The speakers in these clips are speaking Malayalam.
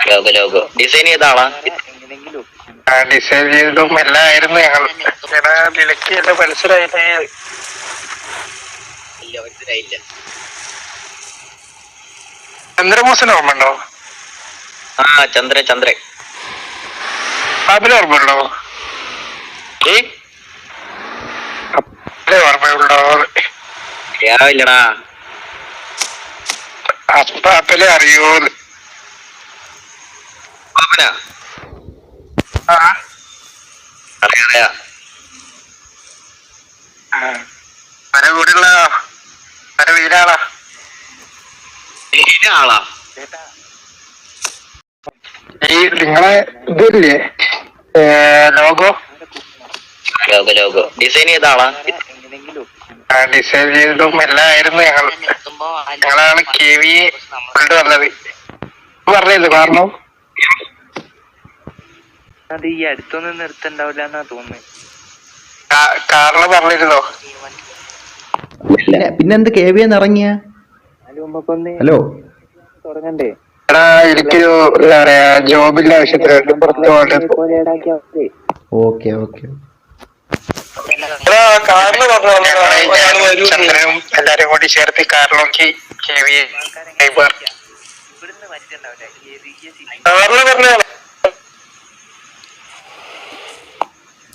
ലോഗോ ലോഗോ ഡിസൈൻ ചെയ്ത ആളാ? ഡിസൈൻ ചെയ്തതും എല്ലാം ആയിരുന്നു ഞങ്ങൾ. വിലക്കിയല്ല മനസ്സിലായില്ലേ? ഇല്ല, മനസ്സിലായില്ല. ചന്ദ്രമോസൻ ഓർമ്മയുണ്ടോ? ആ, ചന്ദ്രൻ ചന്ദ്രൻ. അതിന് ഓർമ്മയുണ്ടോ? ഓർമ്മയുണ്ടോ? ഇല്ലടാ. അപ്പാപ്പനെ അറിയോന്ന്? അറിയാ. കൂടെയുള്ള വീടാളാ. ആളാ? ഈ നിങ്ങളെ ഇതില്ലേ ലോഗോ? ലോഗോ ലോഗോ ഡിസൈൻ ചെയ്ത ആളാ? ഡിസൈൻ ചെയ്തതും എല്ലാം ആയിരുന്നു ഞങ്ങൾ. ഞങ്ങളാണ് KV കൊണ്ടുവന്നത്. പറഞ്ഞില്ല കാരണം അത് ഈ അടുത്തൊന്നും നിർത്തണ്ടാവില്ല എന്നാ തോന്നുന്നത്. കാരണം പറഞ്ഞിരുന്നോ? പിന്നെന്ത് KV ഇറങ്ങിയ? ഹലോ, തുടങ്ങണ്ടേ? എടാ, എനിക്കൊരു എന്താ പറയാ ജോബിന്റെ ആവശ്യത്തിനുണ്ട് പുറത്ത് പോകേണ്ടത്. Okay okay. ചന്ദ്രനും എല്ലാരും കൂടി ചേർത്ത് കാറിലോക്കി KV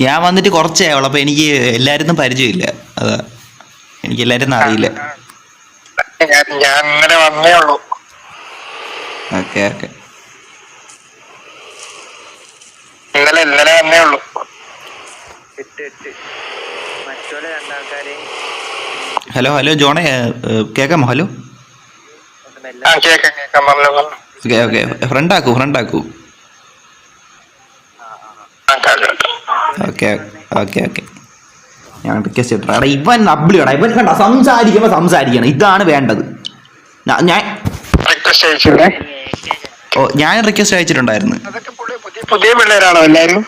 ഞാൻ വന്നിട്ട് കുറച്ചേ ആവുള്ളൂ, അപ്പൊ എനിക്ക് എല്ലാരും പരിചയമില്ല. അതാ, എനിക്ക് എല്ലാരും അറിയില്ല. ഞാൻ ഇങ്ങനെ വന്നേ ഉള്ളൂ. Okay okay. ഇന്നലെ വന്നേ ഉള്ളൂ. മറ്റോലെ രണ്ടാൾക്കാരെ. ഹലോ ഹലോ ജോണേ, കേക്കാമോ? ഹലോ, കേക്കാം. Okay okay. ഫ്രണ്ട് ആക്കൂ. Okay okay okay. ഞാൻ റിക്വസ്റ്റ് ചെയ്തിട്ടാ. ഇവൻ അബ്ലിയോടാ, ഇവൻ കണ്ട സംസാരിക്കണം. ഇതാണ് വേണ്ടത്. ഞാൻ റിക്വസ്റ്റ് അയച്ചിട്ടുണ്ടായിരുന്നു. പുതിയ പിള്ളേരാണോ എല്ലാരും?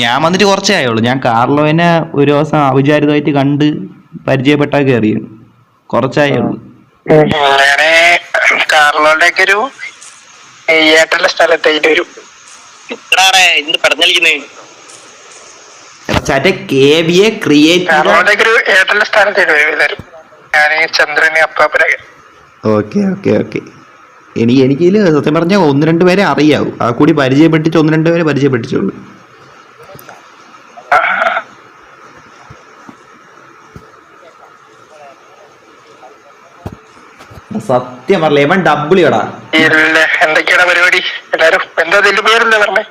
ഞാൻ വന്നിട്ട് കുറച്ചേ ആയുള്ളൂ. ഞാൻ കാർലോനെ ഒരു ദിവസം അവിചാരിതമായിട്ട് കണ്ട് പരിചയപ്പെട്ട കയറിയാണ്. കുറച്ചായുള്ളൂ. ഞാന് കാർലോന്റെ ഒക്കെ ഒരു ഏട്ടന്റെ സ്ഥലത്തേക്ക് വരും. ഏട്ടന്റെ സ്ഥാനത്തേക്ക് വരും എല്ലാരും. ഞാന് ചന്ദ്രന് അപ്പാപ്പനൊക്കെ. Okay okay okay. എനിക്കിതിൽ സത്യം പറഞ്ഞാൽ 1-2 പേരെ അറിയാവൂ. ആ കൂടി പരിചയപ്പെട്ടിച്ച് 1-2 പേരെ പരിചയപ്പെട്ടിച്ചുള്ളൂ. സത്യം പറഞ്ഞ ഇവൻ ഡബിളിയോടാ. എന്തൊക്കെയാണ് പരിപാടി? എല്ലാരും എന്താ ഇതിന്റെ പേരെന്താ പറഞ്ഞേ?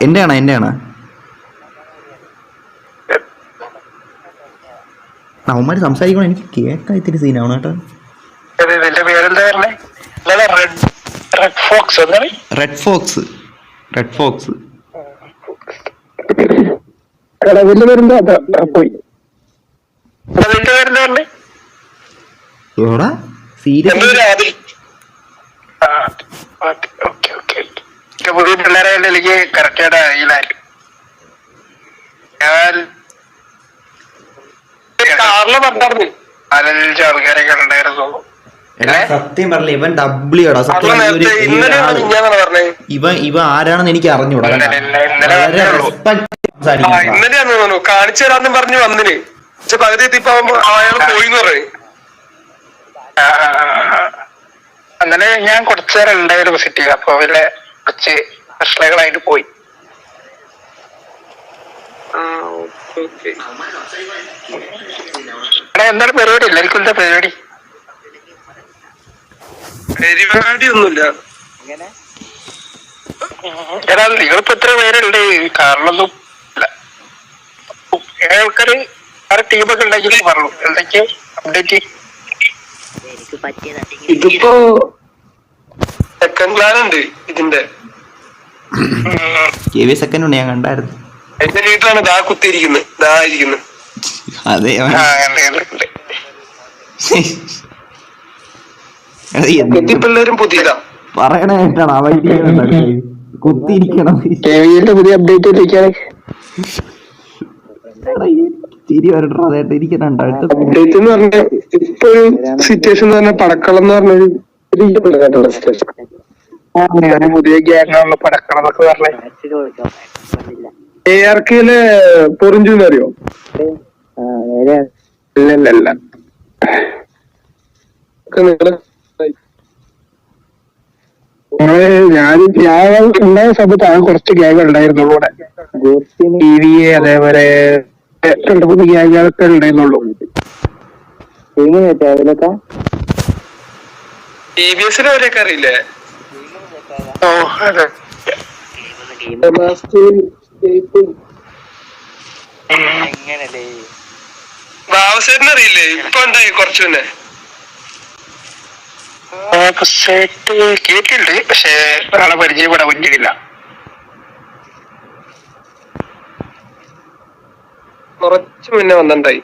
എന്റെയാണോ? അവന്മാര് സംസാരിക്കണോ? എനിക്ക് കേൾക്കാൻ ഇത്തിരി സീനാവണം കേട്ടോ. ഇതിന്റെ പേരെന്താ പറഞ്ഞേ? Red fox. ഇതിന്റെ പേരെന്താ പോയി? ഇതിന്റെ പേരെന്താ പറഞ്ഞേ? പുതിയ പിള്ളേരെ എനിക്ക് കറക്റ്റായിട്ട് അറിയില്ലായിരുന്നു. കാറില് പറഞ്ഞായിരുന്നു 4-5 ആൾക്കാരൊക്കെ ഉണ്ടായിരുന്നു. സത്യം പറഞ്ഞ ഇവൻ ഡബ്ല്യൂടാ. ഇവ ആരാണെന്ന് എനിക്ക് അറിഞ്ഞൂടാ. ഇന്നലെയാന്ന് തോന്നുന്നു കാണിച്ചു തരാന്നും പറഞ്ഞു വന്നിന്. പക്ഷെ പകുതി എത്തിയപ്പോ അയാൾ പോയിന്ന് പറയും. അങ്ങനെ ഞാൻ കുറച്ചേരം ഉണ്ടായിരുന്നു സിറ്റിയിൽ. അപ്പൊ അവരെ കുറച്ച് പ്രശ്നങ്ങളായിട്ട് പോയി. എന്താണ് പരിപാടി? എല്ലാവർക്കും എന്താ പരിപാടി? ഒന്നുമില്ല. എടാ, നിങ്ങളിപ്പോ എത്ര പേരുണ്ട്? കാരണമൊന്നും ആൾക്കാര് ടീമൊക്കെ ഉണ്ടാക്കി പറഞ്ഞു. എന്തൊക്കെ അപ്ഡേറ്റ്? ഇതിപ്പോ സെക്കൻഡ് പ്ലാൻ ഉണ്ട് ഇതിന്റെ. സെക്കൻഡ് ഉണ്ട്, ഞാൻ കണ്ടായിരുന്നു. എന്റെ വീട്ടിലാണ് ദാ കുത്തിയിരിക്കുന്നത്. അതെ, പിള്ളേരും പുതിയതാ പറയണ കേട്ടാണ്. അവൻ കുത്തിയിരിക്കണം. പുതിയ അപ്ഡേറ്റ് ഇരിക്കാണ്. തിരി വരട്ടോ. അതായിട്ട് ഇരിക്കുന്നുണ്ട്. അപ്ഡേറ്റ് എന്ന് പറഞ്ഞ ഇപ്പൊ ഒരു സിറ്റുവേഷൻ എന്ന് പറഞ്ഞാൽ പടക്കളം എന്ന് പറഞ്ഞൊരു സിറ്റുവേഷൻ. അങ്ങനെ പുതിയ ഗ്യാങ്ങാണല്ലോ പടക്കണമെന്നൊക്കെ പറഞ്ഞേ. ARKയിലെ പൊറിഞ്ചൂന്ന് അറിയോ? ഇല്ല ഞാൻ ഉണ്ടായ സമയത്ത് ആ കുറച്ച് ഗ്യാങ് ഉണ്ടായിരുന്നുള്ളൂ ഇവിടെ. TVA അതേപോലെ 2-3 ഗ്യാങ്ങുകളൊക്കെ ഉണ്ടായിരുന്നുള്ളൂ. TVSനെ അവരെയൊക്കെ അറിയില്ലേ? ഓ അതെ. എങ്ങനല്ലേ ബാബുസേട്ടനെ അറിയില്ലേ? ഇപ്പൊ ഉണ്ടായി കുറച്ചു മുന്നേ. കേട്ടിട്ടുണ്ട്, പക്ഷെ ഒരാളെ പരിചയപ്പെടാൻ പറ്റിയില്ല. കുറച്ചു മുന്നേ വന്നിട്ടുണ്ടായി.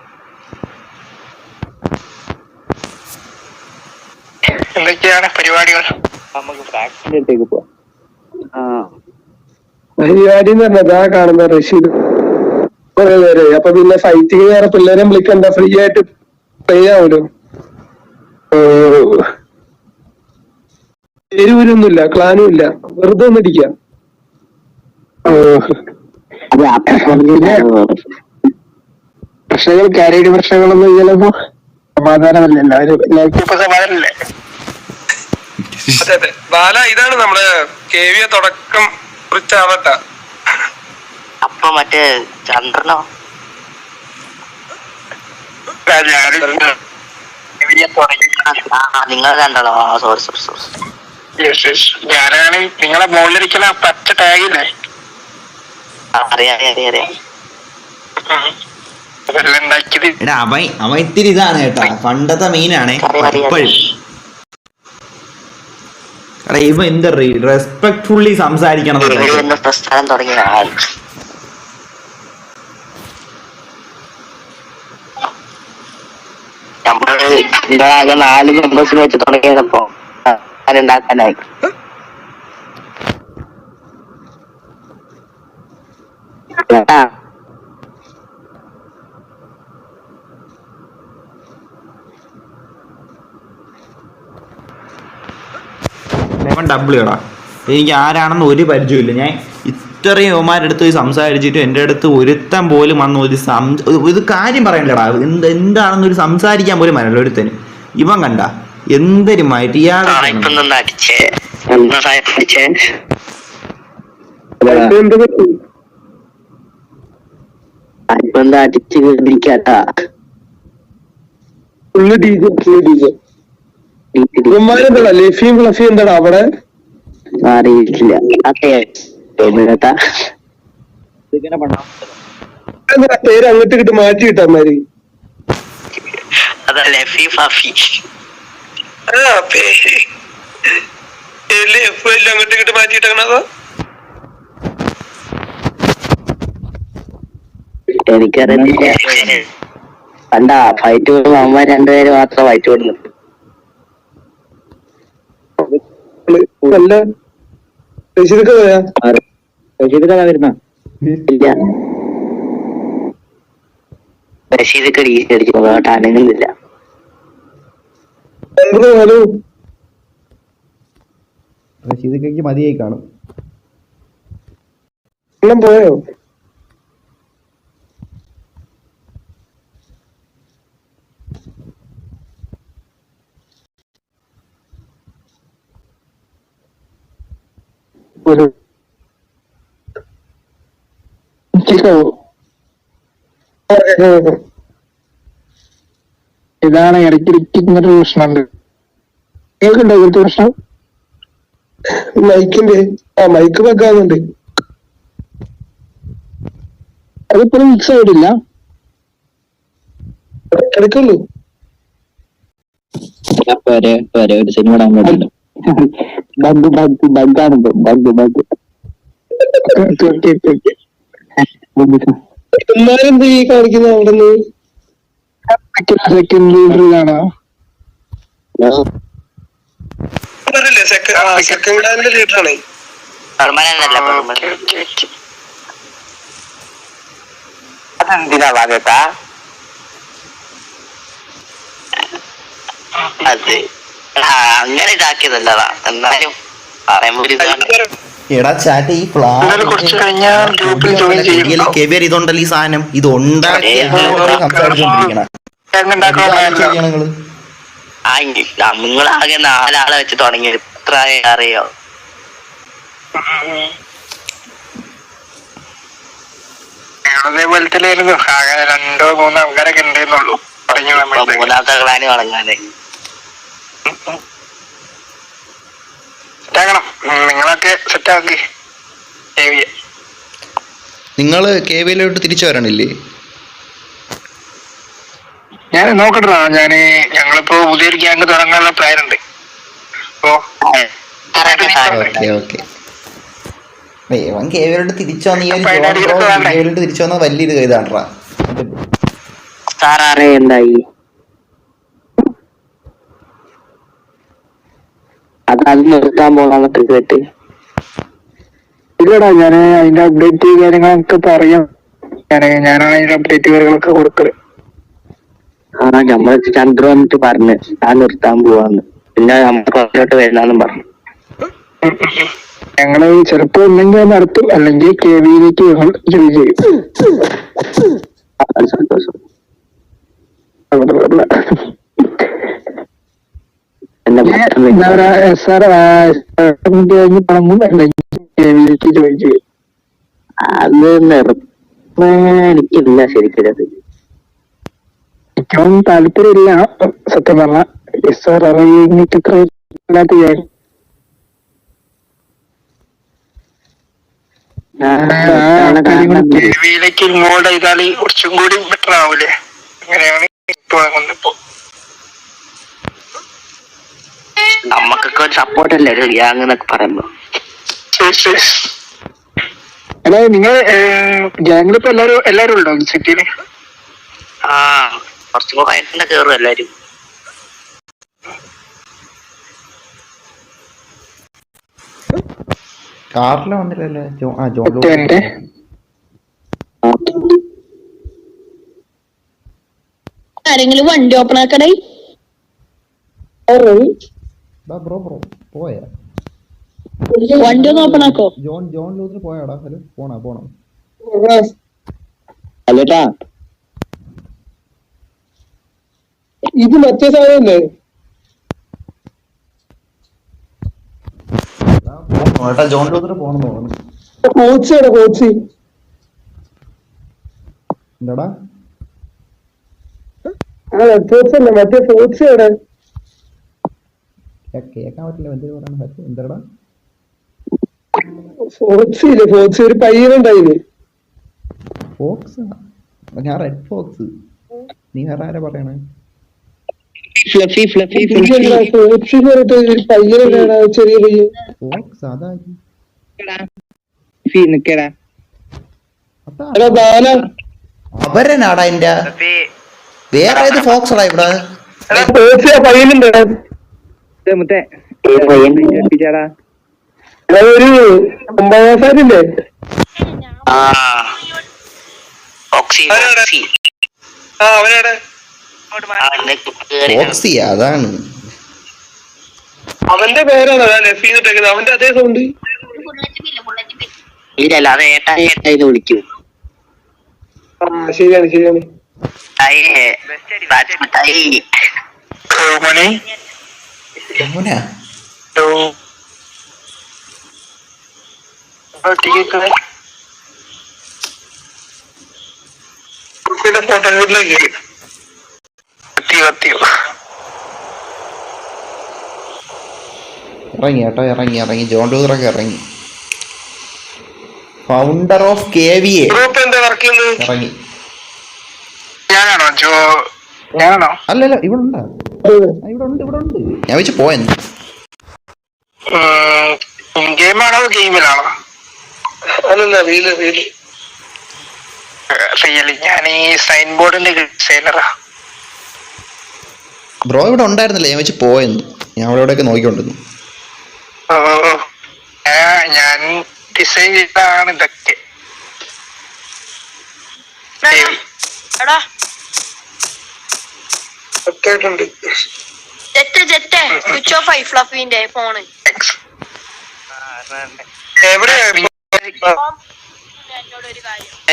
എന്തൊക്കെയാണ് പരിപാടികൾ? നമുക്ക് ഫാക്ടറിന്റെ അടുത്തേക്ക് പോവാം. പരിപാടി എന്ന് പറഞ്ഞാ കാണുന്ന റഷീദ് കുറെ പേര്. അപ്പൊ പിന്നെ ഫൈറ്റിങ് വേറെ പിള്ളേരെ വിളിക്കണ്ട, ഫ്രീ ആയിട്ട് പ്ലേ ആവൂലോ. പേരൂരൊന്നുമില്ല, ക്ലാനും ഇല്ല, വെറുതെ ഒന്നിരിക്കാം. പ്രശ്നങ്ങൾ കാര്യമായിട്ട് പ്രശ്നങ്ങളൊന്നും ചിലപ്പോ സമാധാനമല്ലല്ലോ. ഇപ്പൊ സമാധാനല്ലേ? അതെ അതെ. ബാല, ഇതാണ് നമ്മുടെ KV തുടക്കം കുറിച്ചാവട്ട. അപ്പൊ മറ്റേ ചന്ദ്രനോ? നിങ്ങൾ കണ്ടോ? സോറി. ഞാനാണ് നിങ്ങളെ മുകളിലിരിക്കുന്ന പച്ച ടാഗില്ലേ? അറിയാം. അതെല്ലാം ഉണ്ടാക്കിയത്. എടാ അവൻ ഇത്തിരി ഇതാണ് കേട്ടാ, പണ്ടത്തെ മീനാണേ ഇപ്പോഴും. എടാ ഇവ എന്താ റെസ്പെക്ട്ഫുള്ളി സംസാരിക്കണം. പ്രസ്ഥാനം തുടങ്ങിയ ആൾ നമ്മള് ആകെ 4 മെമ്പേഴ്സിന് വെച്ച് തുടങ്ങിയതപ്പോ ഉണ്ടാക്കാനായി. ഡബിൾ കേടാ, എനിക്ക് ആരാണെന്ന് ഒരു പരിചയമില്ല. ഞാൻ ഇത്രയും യുവമാരുടെ അടുത്ത് പോയി സംസാരിച്ചിട്ട് എൻ്റെ അടുത്ത് ഒരുത്തൻ പോലും വന്ന് ഒരു കാര്യം പറയണ്ടടാ, എന്താണെന്നൊരു സംസാരിക്കാൻ പോലും വരല്ലോ ഒരുത്തന്. ഇവൻ കണ്ട എന്തൊരു മര്യാദ. ഇവന്മാരെന്താടാ ലഫിയും ഫ്ലഫിയും എന്താടാ അവിടെ? അറിയില്ല. പേര് അങ്ങോട്ട് കിട്ടി മാറ്റി കിട്ടാമാര്. ലഫി ഫഫി അങ്ങോട്ട് കിട്ടി മാറ്റിയിട്ടത്. എനിക്കറിയില്ല. കണ്ടാ ഫൈറ്റ് കൊടുക്കും അവന്മാർ 2 പേര് മാത്രം ഫൈറ്റ് കൊടുക്കുന്നു. റഷീദൊക്കെ ഡീസി അടിച്ചു അനങ്ങുന്നില്ല. റഷീദൊക്കെ മതിയായി കാണും. പോയോ? ഇതാണ് ഇടയ്ക്കിടയ്ക്ക് ഇങ്ങനൊരു പ്രശ്നമുണ്ട്. കേൾക്കുണ്ടോ ഇങ്ങനത്തെ പ്രശ്നം? മൈക്കിന്റെ മൈക്ക് വെക്കാറുണ്ട്. അതിപ്പോഴും മിക്സ് ആയിട്ടില്ല. എടുക്കുള്ളൂ. ഒരു സിനിമ ഡൗൺലോഡ് ബഗ്ഗാണ് എന്നാലെന്ത് ഈ കാണിക്കുന്ന അവിടെ നിന്ന് സെക്കൻഡ് ലീഡറിലാണോ? സെക്കൻഡ് ഹാൻഡ് ലീഡറാണ്. അതെന്തിനാ ഭാഗത്താ? അത് അങ്ങനെ ഇതാക്കിയതല്ലതാ. എന്നാലും പറയുമ്പോ ഒരു ഇതാണ്. എടാ ചാറ്റ് ഈ കുറച്ച് കഴിഞ്ഞാൽ ഗ്രൂപ്പിൽ ജോയിൻ ചെയ്യും. കെവിയർ ഇതുണ്ടല്ലോ ഈ സാധനം ഇത് ഉണ്ടാക്കി സംസാരിച്ചോണ്ടിരിക്കണം. നിങ്ങള് നിങ്ങളാകെ 4 ആളെ വെച്ച് തുടങ്ങി എത്ര അറിയോ? അതേപോലത്തെ ആകെ 2-3 ആൾക്കാരൊക്കെ ഉണ്ടെന്നുള്ളൂ. മൂന്നാമത്തെ ക്ലാന് തുടങ്ങാതെ നിങ്ങളൊക്കെ സെറ്റാക്കി. നിങ്ങള് കെവിയിലോട്ട് തിരിച്ചു വരണില്ലേ? ഞാൻ നോക്കട്ടാ. ഞങ്ങളിപ്പോ പുതിയൊരു ഗ്യാങ് തുടങ്ങാനുള്ള പ്ലാൻ ഉണ്ട്. കെവിയിലോട്ട് തിരിച്ചു വന്ന തിരിച്ചു വന്ന വലിയൊരു ഇതാണ്ടാ. എന്തായി അത് നിർത്താൻ പോകാനുള്ള ക്രിക്കറ്റ് ഇല്ലടാ, ഞാൻ അതിന്റെ അപ്ഡേറ്റ് കാര്യങ്ങളൊക്കെ പറയാം. ഞാനാണ് അതിന്റെ അപ്ഡേറ്റ് കാര്യങ്ങളൊക്കെ കൊടുക്കല്. നമ്മള് ചന്ദ്ര വന്നിട്ട് പറഞ്ഞ് ഞാൻ നിർത്താൻ പോവാന്ന്. പിന്നെ നമ്മൾക്ക് വരുന്നാന്നും പറഞ്ഞു. ഞങ്ങള് ചിലപ്പോ ഒന്നെങ്കിൽ നടത്തും, അല്ലെങ്കിൽ കെവിയിലേക്ക് ജോയിൻ ചെയ്യും. സന്തോഷം. തുടങ്ങും, അല്ലെങ്കിൽ കെവിയിലേക്ക് ജോയിൻ ചെയ്യും. അത് എനിക്കില്ല ശരിക്കും. അത് ഏറ്റവും താല്പര്യമില്ല സത്യം പറഞ്ഞ. ഇറങ്ങിട്ട് ഇത്ര ഇല്ലാത്ത കെവിയിലേക്ക് ഇങ്ങോട്ട് ചെയ്താൽ കുറച്ചും കൂടി ബെറ്റർ ആവൂലേ? അങ്ങനെയാണ് ഇപ്പൊ. നമുക്കൊക്കെ ഒരു സപ്പോർട്ടല്ലേ ഒരു ഗ്യാങ് എന്നൊക്കെ പറയുമ്പോ. അല്ല, നിങ്ങൾ ഗ്യാങ്ങിലിപ്പോ എല്ലാരും ഉണ്ടോ സിറ്റിയില്? കുറച്ചും കൂടെ തന്നെ കേറും എല്ലാരും. കാറില് വന്നില്ലല്ലോ. ആരെങ്കിലും വണ്ടി ഓപ്പൺ ആക്കണേ. ബ്രോ പോയാ വണ്ടി ഒന്ന് ഓപ്പൺ ആക്കോ? ജോൺ ലൂസിന് പോയാടാ? ഹലോ, പോണോ? അല്ലേട്ടാ, ഇത് മറ്റേ സാധനല്ലേ? ജോൺ ലൂസിന് പോണെന്ന് തോന്നുന്നു. കോച്ച് എന്താടാ? കോച്ചല്ലേ മറ്റേ കോച്ച് എവിടെ? കേക്കാൻ പറ്റില്ല. എന്തിനു പറയാൻ? എന്താടാ ഫോക്സ് ഒരു പയ്യനുണ്ടായില്ലേ? ഫോക്സ്? ഞാൻ റെഡ് ഫോക്സ്. നീ വേറെ ആരാ പറയണേ? ഒരു പയ്യനാണ്, ചെറിയ പയ്യൻ. ഫോക്സ് അതാ അവരനാടാ എന്റെ. വേറെ ഏത് ഫോക്സ് ആടാ ഇവിടെ? പയ്യനുണ്ട്. ഒരു 9 ക്ലാസ്സില്ലേ? ഫോക്സി അതാണ് അവന്റെ പേരാണ് അവന്റെ അതേ സൗണ്ട്. ഇല്ലല്ല, അത് ഏട്ടാന്ന് വിളിക്കും. ശരിയാണ്. ഇറങ്ങി ജോൺ ലൂസറൊക്കെ ഇറങ്ങി. ഫൗണ്ടർ ഓഫ് കെവിഎ ഇറങ്ങി. ഞാനാണോ? അല്ലല്ല, ഇവിടെ ഉണ്ട്. ഞാൻ വെച്ച് പോയെന്ന്. ഗെയിമാണോ ഗെയിമിലാണോ? അല്ലല്ല, റിയൽ. ഞാൻ ഈ സൈൻ ബോർഡിന്റെ ഡിസൈനറാ. ബ്രോ ഇവിടെ ഉണ്ടായിരുന്നില്ല, ഞാൻ വെച്ച് പോയെന്ന്. ഞാൻ അവിടെ ഇവിടെയൊക്കെ നോക്കിക്കൊണ്ടിരുന്നു. ഞാൻ ഡിസൈൻ ചെയ്താണ് ഇതൊക്കെ. സ്വിച്ച് ഓഫ് ആയി ഫ്ലഫിന്റെ ഫോണ്.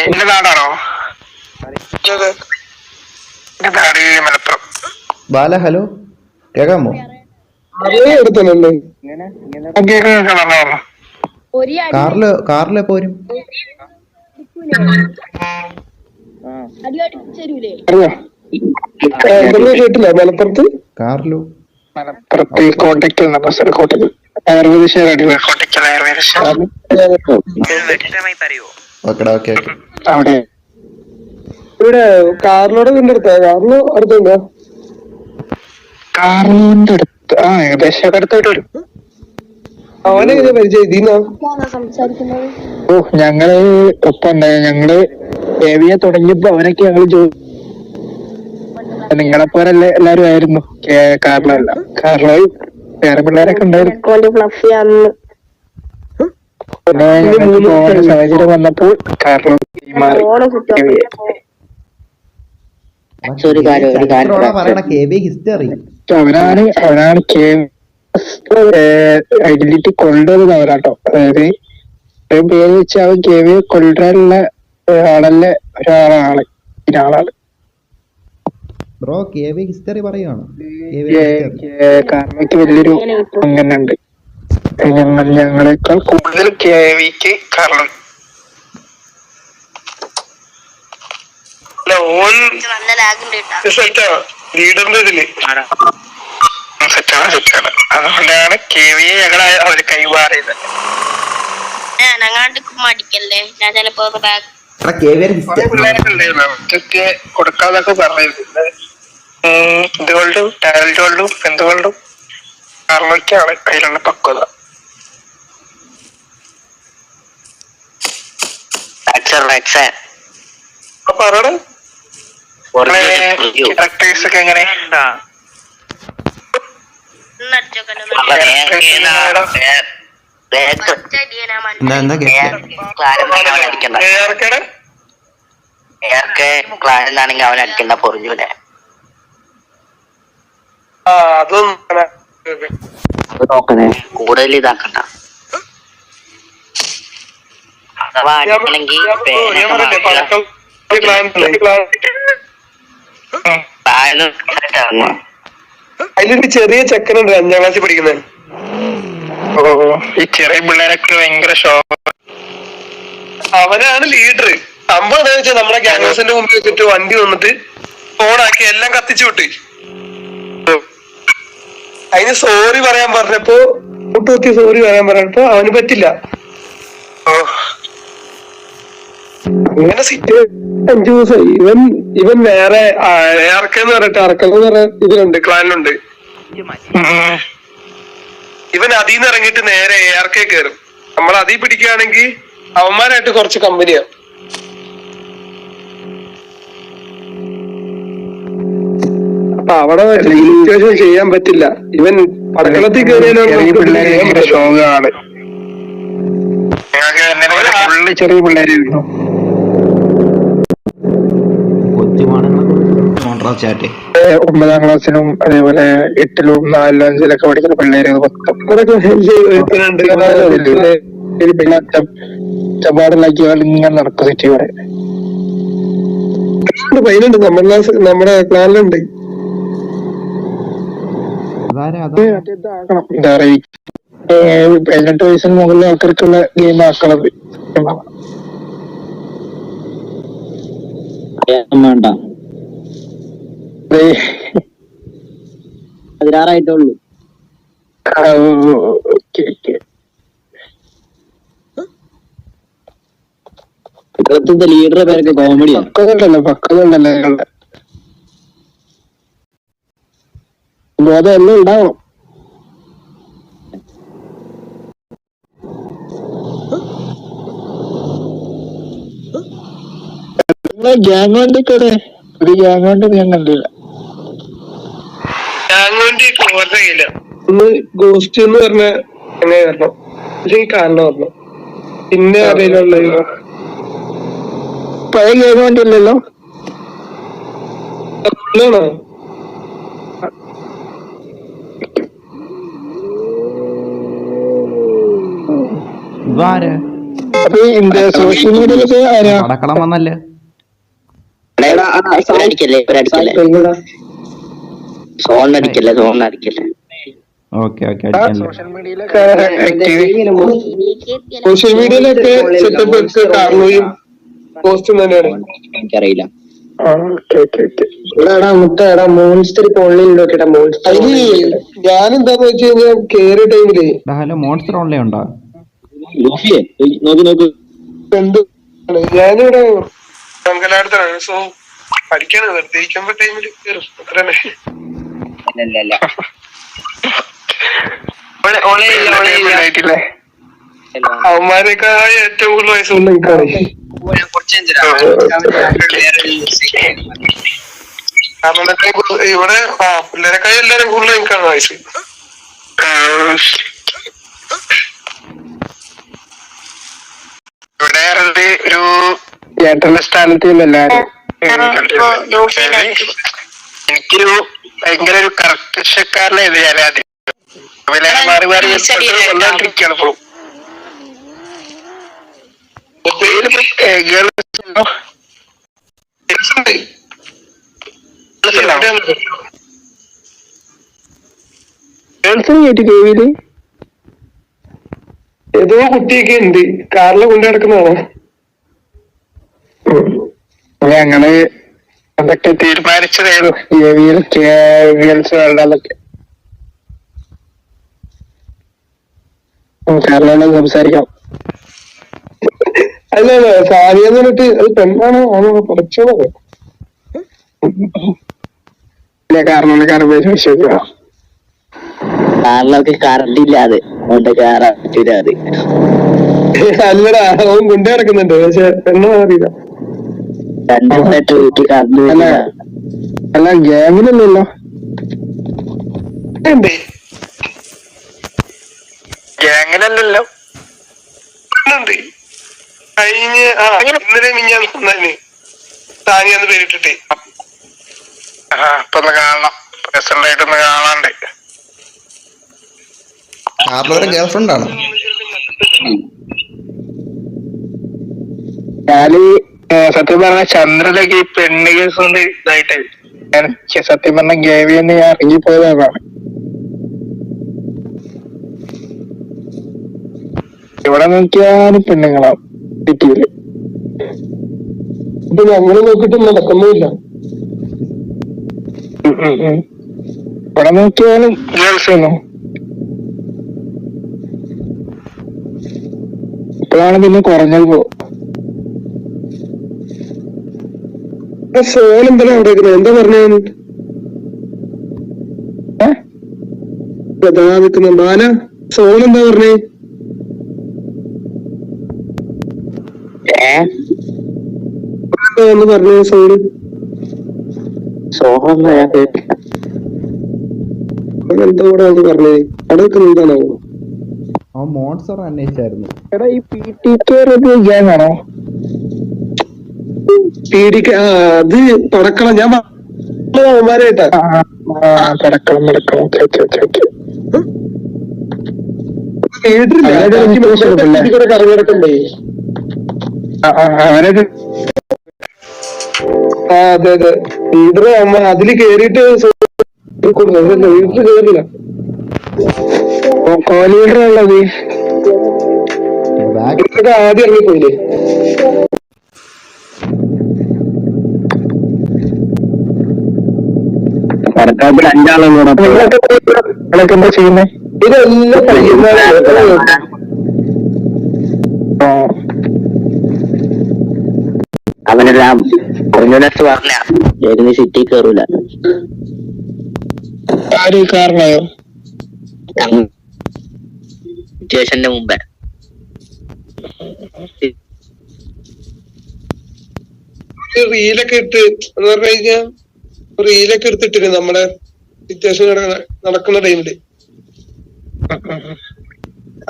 എന്റെ നാടാണോ? എന്റെ നാട് മലപ്പുറം. ബാല ഹലോ, കേക്കാമോ? എടുത്തല്ലേ കാറില് പോരും. കേട്ടില്ല? മലപ്പുറത്ത് കാറിലോ? മലപ്പുറത്ത് കോട്ടയ്ക്കൽ കോട്ടയ്ക്കൽ ആയുർവേദശാല കോട്ടയ്ക്കൽ ആയുർവേദശാല ഓക്കെടാ, ഓക്കെ ഓക്കെ. അവിടെ ഇവിടെ കാറിനോട് നിന്റെ അടുത്താ? കാറിന് അടുത്തുണ്ടോ? കാറിന്റെ അടുത്ത് ഏകദേശം അടുത്തായിട്ട് വരും. അവനെങ്ങനെ പരിചയം ഇതിന്നോ? ഓ, ഞങ്ങള് ഒപ്പം ഞങ്ങള് ഏവിയെ തുടങ്ങിയപ്പോ അവനൊക്കെ ഞങ്ങള് നിങ്ങളെപ്പോലല്ലേ എല്ലാരും ആയിരുന്നു. കാറിലല്ല, കാറിലായി വേറെ പിള്ളേരൊക്കെ ഉണ്ടായിരുന്നു. പിന്നെ പോകാൻ സാഹചര്യം വന്നപ്പോൾ കാറിൽ മാറി. ഒരു കാര്യം പറയണ KB ഹിസ്റ്ററി. അവനാണ് ഐഡന്റിറ്റി കൊണ്ടുവന്നത് അവരാട്ടോ. അതായത് പേര് വെച്ച് അവൻ KVയെ കൊണ്ടുവരാനുള്ള ആളല്ലേ ഒരാളാണ് ഇയാളാണ്. ബ്രോ KB ഹിസ്റ്ററി പറയുവാണ്. കാർമയ്ക്ക് വലിയൊരു പങ്കുണ്ട്. ഞങ്ങളെക്കാൾ കൂടുതൽ KVക്ക് കാരണം ലീഡറിന്റെ ഇതില് സെറ്റാണ്. അതുകൊണ്ടാണ് KVയെ ഞങ്ങൾ അവര് കൈമാറിയത്. പിള്ളേരൊക്കെ കൊടുക്കാന്നൊക്കെ പറഞ്ഞിരുന്നത്. ഇതുകൊണ്ടും ടാലന്റ് കൊണ്ടും എന്തുകൊണ്ടും കാർമയ്ക്കാണ് അതിലുള്ള പക്വത. പറയണേ ക്യാരക്ടേഴ്സ് ഒക്കെ എങ്ങനെ? ക്ലാനാണെങ്കിൽ അവൻ അടിക്കുന്ന പൊറിഞ്ഞൂടെ? നോക്കണേ, കൂടുതൽ ഇതാക്കണ്ട. അഥവാ അടിക്കണമെങ്കിൽ അതിലൊരു ചെറിയ ചെക്കനുണ്ട് 5ാം ക്ലാസ്സിൽ പഠിക്കുന്നത്. ഈ ചെറിയ പിള്ളേരൊക്കെ ഭയങ്കര ഷോക്ക്. അവനാണ് ലീഡർ. സംഭവം എന്താ വെച്ചാൽ നമ്മുടെ ഗ്യാങ്സിന്റെ മുമ്പിൽ വെച്ചിട്ട് വണ്ടി വന്നിട്ട് ഫോണാക്കി എല്ലാം കത്തിച്ചു വിട്ട്. അതിന് സോറി പറയാൻ പറഞ്ഞപ്പോ സോറി പറയാൻ പറഞ്ഞപ്പോ അവന് പറ്റില്ല. അങ്ങനെ 5 ദിവസം ഇവൻ വേറെ അറക്കെന്ന് പറഞ്ഞിട്ട് അറക്കെന്ന് പറഞ്ഞ ഇതിലുണ്ട്, ക്ലാനിലുണ്ട്. ഇവൻ അതിന്ന് ഇറങ്ങിയിട്ട് നേരെ ARK കയറും. നമ്മൾ അതിൽ പിടിക്കുകയാണെങ്കിൽ അവന്മാരായിട്ട് കുറച്ച് കമ്പനിയാ. അപ്പൊ അവിടെ സിറ്റുവേഷൻ ചെയ്യാൻ പറ്റില്ല. ഇവൻ പടക്കളത്തിൽ കയറിയാലും ഷോകാണ്. ചെറിയ പിള്ളേരായിരുന്നു. 9ാം ക്ലാസ്സിലും അതേപോലെ 8ലും 4ലും 5ലൊക്കെ പഠിക്കുന്ന പിള്ളേര് ചപ്പാടിലാക്കി ഇങ്ങനെ നടക്കും. സിറ്റി ഇവിടെ പയ്യനുണ്ട് നമ്മുടെ ക്ലാനിലുണ്ട്. എന്താ പറയാ, 18 വയസ്സിന് മുകളിലെ ആൾക്കാർക്കുള്ള ഗെയിം ആക്കണത്. വേണ്ട, 16 ലീഡറുടെ പേരൊക്കെ കോമഡിയാണ്. പക്വതുണ്ടല്ലോ ബോധം എല്ലാം ഉണ്ടാവണം. ഗ്യാങ് വണ്ടിക്കടെ ഒരു ഗ്യാങ് വണ്ടി ഞാൻ കണ്ടില്ല. ഗ്യാങ് വണ്ടി ഓർമ്മയില്ല. ഒന്ന് ഗോസ്റ്റ് എന്ന് പറഞ്ഞ അങ്ങനെ വരണം, അല്ലെങ്കിൽ കാരണം വരണം. പിന്നെ അറിയില്ല, പഴയ ഗ്യാങ് വണ്ടി ഇല്ലല്ലോ. ഇതാര് അപ്പൊ ഇന്ത്യ സോഷ്യൽ മീഡിയയിലൊക്കെ ആരാ പടക്കളം വന്നല്ലേ? അടിക്കല്ലേ സോണടിക്കല്ലേ. ഓക്കെ ഓക്കെ അടിക്കല്ലേ. സോഷ്യൽ മീഡിയയിലൊക്കെ സോഷ്യൽ മീഡിയയിലൊക്കെ സെറ്റപ്പ് ഒക്കെ കാർലോയും പോസ്റ്റും തന്നെയാണ്. എനിക്കറിയില്ല. മോൺസ്റ്റർ ഞാനെന്താന്ന് വെച്ച് കഴിഞ്ഞാൽ കേറിയ ടൈമില് ഹലോ, മോൺസ്റ്റർ ഓൺലൈൻ ഉണ്ടോ? നോക്ക് എന്ത് ഞാനിവിടെ മംഗലാടത്താണ്. സോ പഠിക്കാണ്, വെറുതെ ഇരിക്കുമ്പോ ടൈമില് കയറും അത്ര തന്നെ. അവന്മാരെയൊക്കെ ഏറ്റവും കൂടുതൽ വയസ്സുള്ള എനിക്കാണ്. കാരണം ഇവിടെ പിള്ളേരെക്കായി എല്ലാരും കൂടുതൽ എനിക്കാണ് വയസ്സ്. ഇവിടെ ഒരു ഏട്ടന്റെ സ്ഥാനത്ത് എല്ലാരും എനിക്കൊരു ഭയങ്കര ഒരു കർക്കശക്കാരനായത് ഞാനാദ്യം. മാറി മാറി കൊല്ലാണ്ടിരിക്കുകയാണ് ഇപ്പോഴും. ഏതോ കുട്ടിയൊക്കെ ഉണ്ട് കാറിൽ കൊണ്ടു നടക്കുന്നതാണോ? ഞങ്ങള് അതൊക്കെ തീരുമാനിച്ചതായിരുന്നു. ഗേൾസ് വേണ്ടെന്നൊക്കെ. കാറിലാണ് സംസാരിക്കാം. അല്ല സാരിയെന്ന് പറഞ്ഞിട്ട് അത് പെണ്ണാണോ ആണോ കുറച്ചോ? കാറിനോട് വിശ്വസിക്കുക. കാറിലൊക്കെ കറണ്ട് ഇല്ലാതെ കയറാൻ പറ്റൂല. അത് അല്ലടാ, അവൻ കൊണ്ടു നടക്കുന്നുണ്ട് പക്ഷെ പെണ്ണോ അറിയില്ല. അല്ല ഗ്യാങ്ങിലല്ലല്ലോ. ഗ്യാങ്ങിലല്ലല്ലോ. കഴിഞ്ഞ ഇന്നലെ മിഞ്ഞാന്ന് വന്നതിന് താനിയാന്ന് പേരിട്ടിട്ടേ. ഇപ്പൊ ഒന്ന് കാണണം, പ്രസന്റായിട്ടൊന്ന് കാണാണ്ട്. ഗേൾ ഫ്രണ്ട് ആണ്. ഞാന് സത്യം പറഞ്ഞ ചന്ദ്രനൊക്കെ ഈ പെണ്ണ് കേസ് കൊണ്ട് ഇതായിട്ട് ഞാൻ സത്യം പറഞ്ഞ ഗേവിന്ന് ഞാൻ ഇറങ്ങിപ്പോയതാണ്. ഇവിടെ നോക്കിയാലും പെണ്ണുങ്ങളാ സിറ്റിയില്. ഇപ്പൊ ഞങ്ങള് നോക്കിട്ട് നടക്കുന്നില്ല. ഇവിടെ നോക്കിയാലും ഗേൾസ് ആണോ? ഇപ്പോഴാണ് പിന്നെ കുറഞ്ഞത്. ഫോൺ എന്തെല്ലാം അവിടെ എന്താ പറഞ്ഞ നിൽക്കുന്ന ബാല? ഫോൺ എന്താ പറഞ്ഞേ? എന്താന്ന് പറഞ്ഞ ഫോണ്? എന്താ കൂടെ അത് പറഞ്ഞേ? അവിടെ നിൽക്കുന്നതാണോ? മോൺസ്റ്റർ അന്വേഷിച്ചായിരുന്നു. എടാ ഈ PTK ഗ്യാങ് ആണോ? അത് പടക്കളം. ഞാൻ അവന്മാരായിട്ടാ പടക്കളം കറങ്ങിടക്കണ്ടേ? അവനായിട്ട് അതെ അതെ. ലീഡർ അതില് കേറിയിട്ട് ലീഡർ കേറില്ല. ലീഡർ ഉള്ളത് ആദ്യം ഇറങ്ങിപ്പോയില്ലേ? സർക്കാരിൽ 5 ആളും കൂടെ എന്താ ചെയ്യുന്നേ? ഇതെല്ലാം അവനെല്ലാം പറഞ്ഞ ഏതിന് സിറ്റി കയറൂല. ആര് കാരണയോ? സിറ്റുവേഷന്റെ മുമ്പേ റീലൊക്കെ ഇട്ട് എന്ന് പറഞ്ഞു കഴിഞ്ഞാൽ റീലൊക്കെ എടുത്തിട്ടില്ലേ നമ്മുടെ സിറ്റുവേഷൻ നടക്കുന്ന ടൈമില്.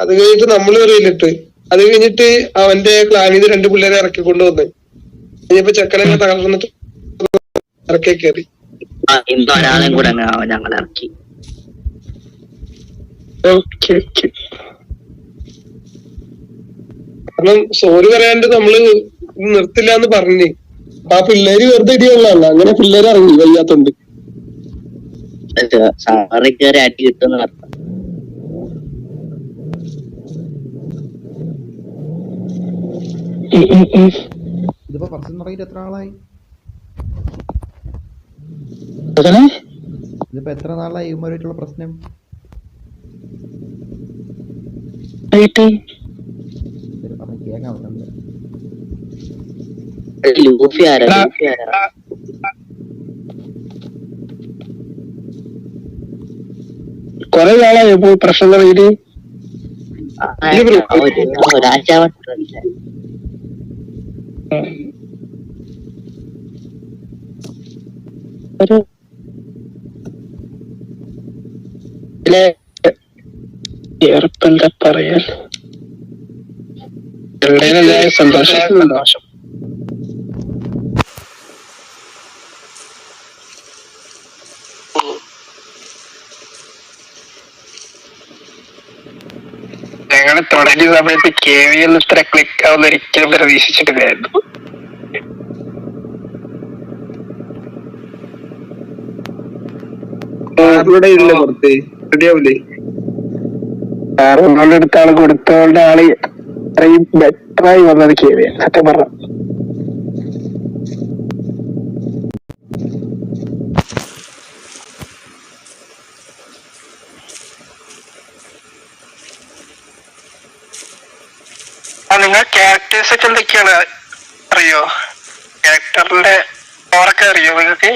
അത് കഴിഞ്ഞിട്ട് നമ്മള് റീലിട്ട്, അത് കഴിഞ്ഞിട്ട് അവന്റെ ക്ലാനിൽ നിന്ന് 2 പിള്ളേരെ ഇറക്കിക്കൊണ്ട് വന്ന് കഴിഞ്ഞപ്പോ ചെക്കനൊക്കെ തകർന്നിട്ട് ഇറക്കി കയറി. ഒരാളെയും കൂടെ ഞങ്ങൾ ഇറക്കി. കാരണം സോറി പറയാണ്ട് നമ്മള് നിർത്തില്ല എന്ന് പറഞ്ഞേ. ആ പിള്ളേര് വെറുതെ ഇടിയുള്ളതല്ല, അങ്ങനെ പിള്ളേര് ഇറങ്ങി വയ്യാത്തോണ്ട്. സാറി കയറി അടി കിട്ടുന്ന അർത്ഥം. ഇതിപ്പോ പ്രശ്നം തുടങ്ങിയിട്ട് എത്ര നാളായി? ഇതിപ്പോ എത്ര നാളായി ഇവരുമായിട്ടുള്ള പ്രശ്നം? കേൾക്കാൻ പറ്റുന്നുണ്ട്. ലൂഫി ആരാ? കൊറേ നാളായി ഇപ്പൊ പ്രശ്നം തുടങ്ങിയിട്ട്. ഒരാഴ്ച എന്താ പറയാൻ, സന്തോഷം. ഞങ്ങള് തുടങ്ങിയ സമയത്ത് KV ഇത്ര ക്ലിക്ക് ആവുന്ന ഒരിക്കലും പ്രതീക്ഷിച്ചിട്ടില്ലായിരുന്നു. പുറത്ത് റെഡിയാവൂലേ? അടുത്ത ആള് കൊടുത്തോണ്ട് ആള് അത്രയും ബെറ്ററായി വന്നത് KV സത്യം പറഞ്ഞ. നിങ്ങൾ ക്യാരക്ടേഴ്സ് ഒക്കെ എന്തൊക്കെയാണ് അറിയോ? ക്യാരക്ടറിന്റെ പവറൊക്കെ അറിയോ നിങ്ങൾക്ക്?